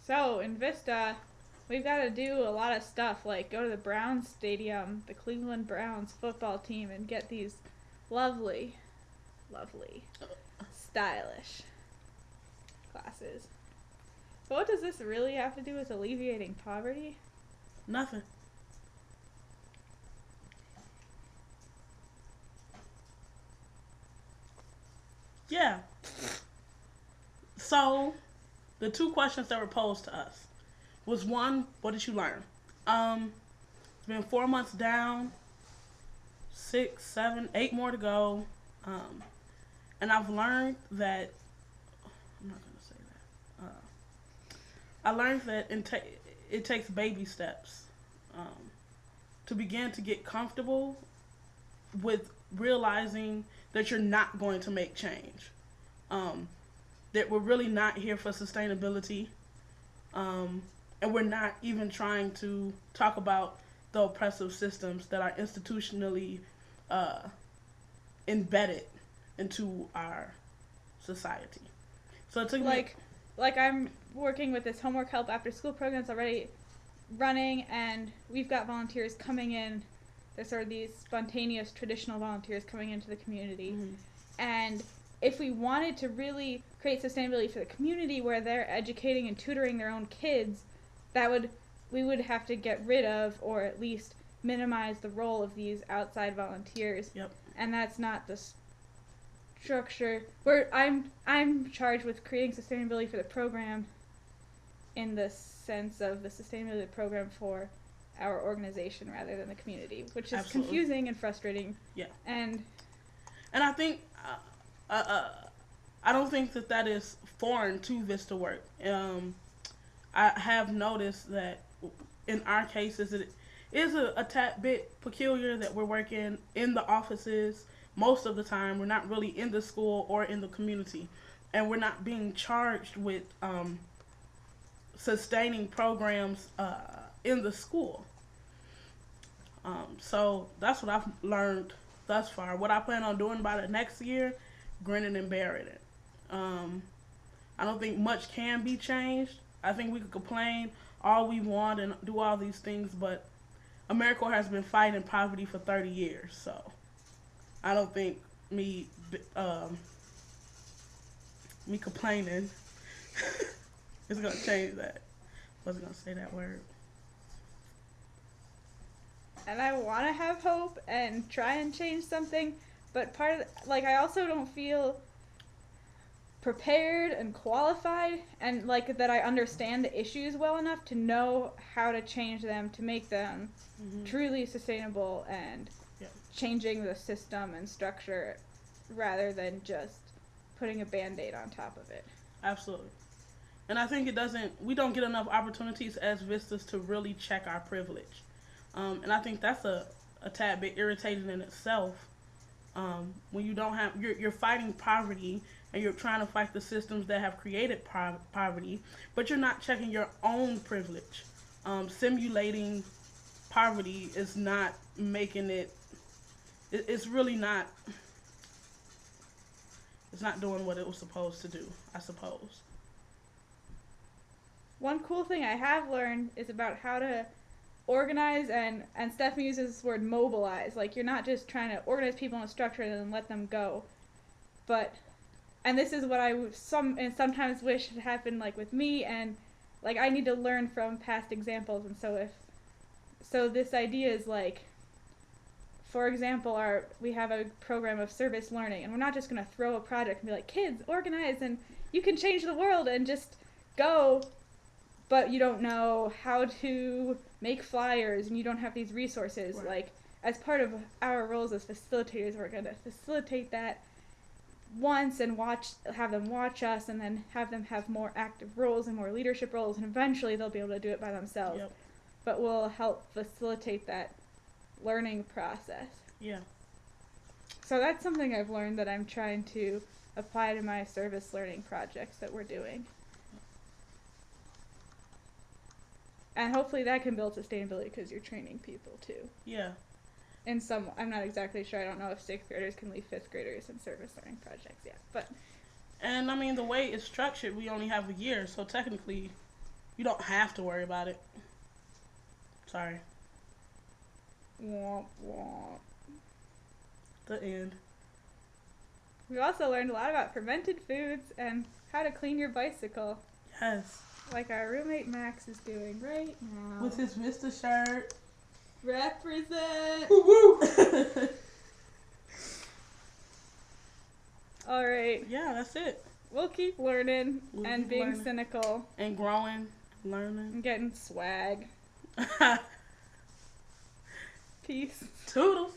So in Vista, we've got to do a lot of stuff, like go to the Browns Stadium, the Cleveland Browns football team, and get these lovely, lovely, stylish classes. But what does this really have to do with alleviating poverty? Nothing. Yeah. So, the two questions that were posed to us was one, what did you learn? It's been 4 months down, 6, 7, 8 more to go. Um, and I've learned that, I'm not going to say that. I learned that it takes baby steps um, to begin to get comfortable with realizing that you're not going to make change. Um, that we're really not here for sustainability. Um, and we're not even trying to talk about the oppressive systems that are institutionally uh, embedded into our society. So it took me. Like I'm working with this homework help after school programs already running, and we've got volunteers coming in. There's sort of these spontaneous traditional volunteers coming into the community. Mm-hmm. And if we wanted to really create sustainability for the community where they're educating and tutoring their own kids, that would we would have to get rid of or at least minimize the role of these outside volunteers. Yep. And that's not the structure where I'm charged with creating sustainability for the program in the sense of the sustainability program for our organization rather than the community, which is Absolutely. confusing and frustrating. Yeah. And I think I don't think that is foreign to Vista work. I have noticed that in our cases it is a tad bit peculiar that we're working in the offices most of the time. We're not really in the school or in the community, and we're not being charged with sustaining programs in the school. So that's what I've learned thus far. What I plan on doing by the next year, grinning and bearing it. I don't think much can be changed. I think we could complain all we want and do all these things, but America has been fighting poverty for 30 years, so I don't think me um, me complaining is gonna change that. Wasn't gonna say that word. I want to have hope and try and change something, but part of I also don't feel prepared and qualified and that I understand the issues well enough to know how to change them to make them truly sustainable and changing the system and structure rather than just putting a band-aid on top of it. Absolutely. And I think we don't get enough opportunities as Vistas to really check our privilege. And I think that's a tad bit irritating in itself. When you don't have, you're fighting poverty and you're trying to fight the systems that have created poverty, but you're not checking your own privilege. Simulating poverty is not making it's really not, it's not doing what it was supposed to do, I suppose. One cool thing I have learned is about how to organize and Stephanie uses this word mobilize. You're not just trying to organize people in a structure and then let them go, but and this is what I sometimes wish had happened with me, and I need to learn from past examples. And so this idea is for example, we have a program of service learning, and we're not just going to throw a project and be like, kids, organize and you can change the world and just go, but you don't know how to make flyers and you don't have these resources. Right. As part of our roles as facilitators, we're going to facilitate that once and have them watch us, and then have them have more active roles and more leadership roles, and eventually they'll be able to do it by themselves. Yep. But we'll help facilitate that learning process. Yeah. So that's something I've learned that I'm trying to apply to my service learning projects that we're doing. And hopefully that can build sustainability because you're training people too. Yeah. I'm not exactly sure. I don't know if 6th graders can lead 5th graders in service learning projects yet. But And I mean, the way it's structured, we only have a year, so technically, You don't have to worry about it. Sorry. Womp womp. The end. We also learned a lot about fermented foods and how to clean your bicycle. Yes. Like our roommate Max is doing right now. With his VISTA shirt. Represent! Woo woo! Alright. Yeah, that's it. We'll keep learning and being cynical. And growing, learning. And getting swag. Peace. Toodles.